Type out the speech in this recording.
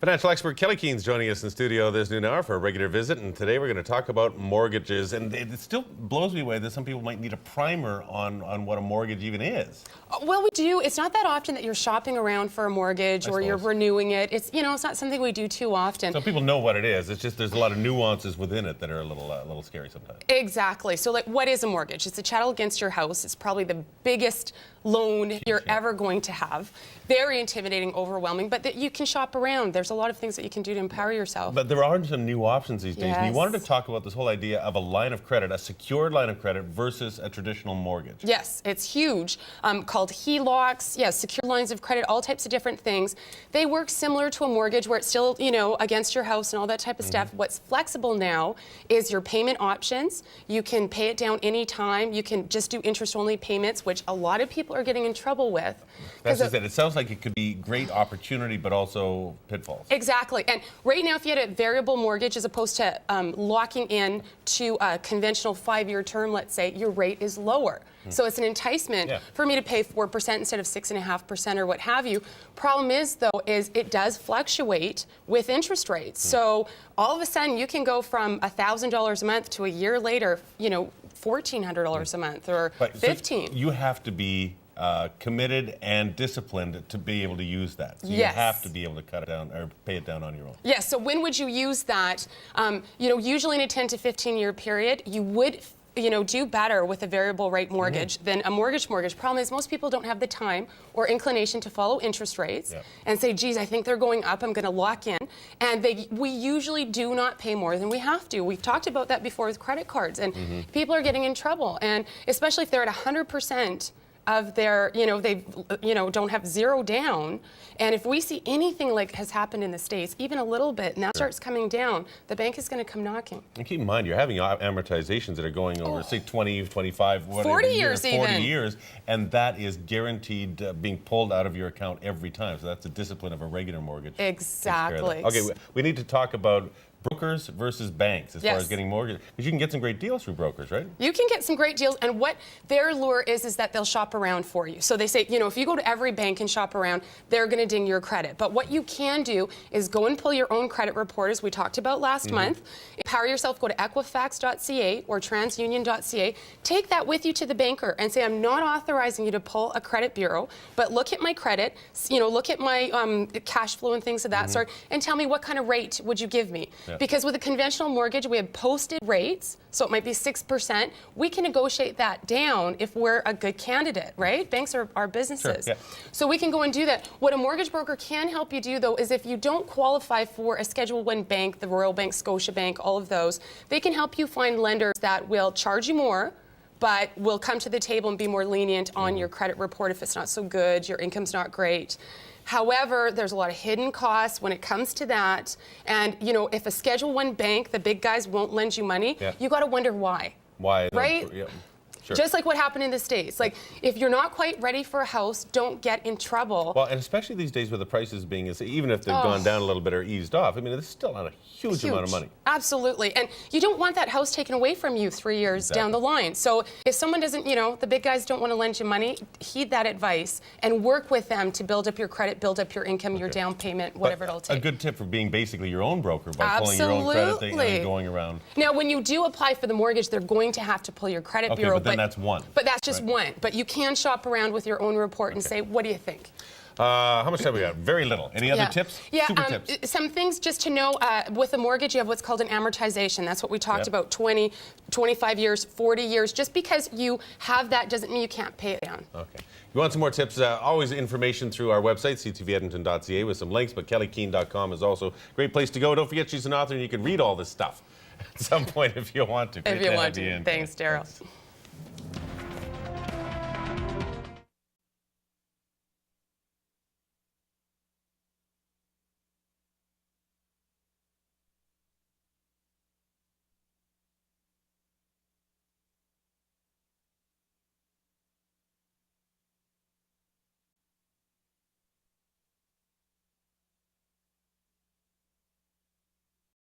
Financial expert Kelley Keehn is joining us in studio this noon hour for a regular visit, and today we're going to talk about mortgages. And it still blows me away that some people might need a primer on what a mortgage even is. Well, we do. It's not that often that you're shopping around for a mortgage or you're renewing it. It's it's not something we do too often. So people know what it is. It's just there's a lot of nuances within it that are a little scary sometimes. Exactly. So, like, what is a mortgage? It's a chattel against your house. It's probably the biggest loan you're ever going to have. Very intimidating, overwhelming, but that you can shop around. There's a lot of things that you can do to empower yourself. But there are some new options these days. Yes. And you wanted to talk about this whole idea of a line of credit, a secured line of credit versus a traditional mortgage. Yes, it's huge. Called HELOCs, yes, secure lines of credit, all types of different things. They work similar to a mortgage where it's still, against your house and all that type of stuff. What's flexible now is your payment options. You can pay it down anytime. You can just do interest-only payments, which a lot of people are getting in trouble with. That's just it. It sounds like it could be great opportunity, but also pitfalls. Exactly. And right now, if you had a variable mortgage as opposed to locking in to a conventional 5-year term, let's say, your rate is lower. So it's an enticement for me to pay 4% instead of 6.5% or what have you. Problem is, though, is it does fluctuate with interest rates. So all of a sudden, you can go from $1,000 a month to a year later, $1,400 a month or $1,500. So you have to be committed and disciplined to be able to use that. So you Yes. have to be able to cut it down or pay it down on your own. Yes. So when would you use that? Usually in a 10 to 15-year period, you would do better with a variable rate mortgage than a mortgage. Problem is most people don't have the time or inclination to follow interest rates and say, geez, I think they're going up, I'm going to lock in. And we usually do not pay more than we have to. We've talked about that before with credit cards, and people are getting in trouble. And especially if they're at 100% of their, they don't have zero down. And if we see anything like has happened in the States, even a little bit, and that starts coming down, the bank is going to come knocking. And keep in mind, you're having amortizations that are going over, say, 20, 25, 40 years even. 40 years, and that is guaranteed being pulled out of your account every time. So that's the discipline of a regular mortgage. Exactly. Okay, we need to talk about brokers versus banks as far as getting mortgages. Because you can get some great deals through brokers, right? You can get some great deals, and what their lure is that they'll shop around for you. So they say, if you go to every bank and shop around, they're going to ding your credit. But what you can do is go and pull your own credit report, as we talked about last month. Empower yourself, go to equifax.ca or transunion.ca. Take that with you to the banker and say, I'm not authorizing you to pull a credit bureau, but look at my credit, look at my cash flow and things of that sort, and tell me what kind of rate would you give me. Because with a conventional mortgage, we have posted rates, so it might be 6%. We can negotiate that down if we're a good candidate, right? Banks are businesses. Sure, so we can go and do that. What a mortgage broker can help you do, though, is if you don't qualify for a Schedule I bank, the Royal Bank, Scotiabank, all of those, they can help you find lenders that will charge you more, but will come to the table and be more lenient on your credit report if it's not so good, your income's not great. However, there's a lot of hidden costs when it comes to that. And, if a Schedule I bank, the big guys won't lend you money, you got to wonder why. Why? Right? Sure. Just like what happened in the States. Like, if you're not quite ready for a house, don't get in trouble. Well, and especially these days with the prices being, even if they've gone down a little bit or eased off, I mean, it's still not a huge amount of money. Absolutely. And you don't want that house taken away from you 3 years down the line. So if someone doesn't, the big guys don't want to lend you money, heed that advice and work with them to build up your credit, build up your income, your down payment, whatever it'll take. A good tip for being basically your own broker by pulling your own credit thing and going around. Now, when you do apply for the mortgage, they're going to have to pull your credit bureau. But then that's one. But that's just one. But you can shop around with your own report and say, what do you think? How much time we got? Very little. Any other tips? Yeah, Super tips. Some things just to know, with a mortgage, you have what's called an amortization. That's what we talked about, 20, 25 years, 40 years. Just because you have that doesn't mean you can't pay it down. Okay. If you want some more tips, always information through our website, ctvedmonton.ca, with some links, but kelleykeehn.com is also a great place to go. Don't forget she's an author, and you can read all this stuff at some point if you want to. If you want to. Thanks, Daryl.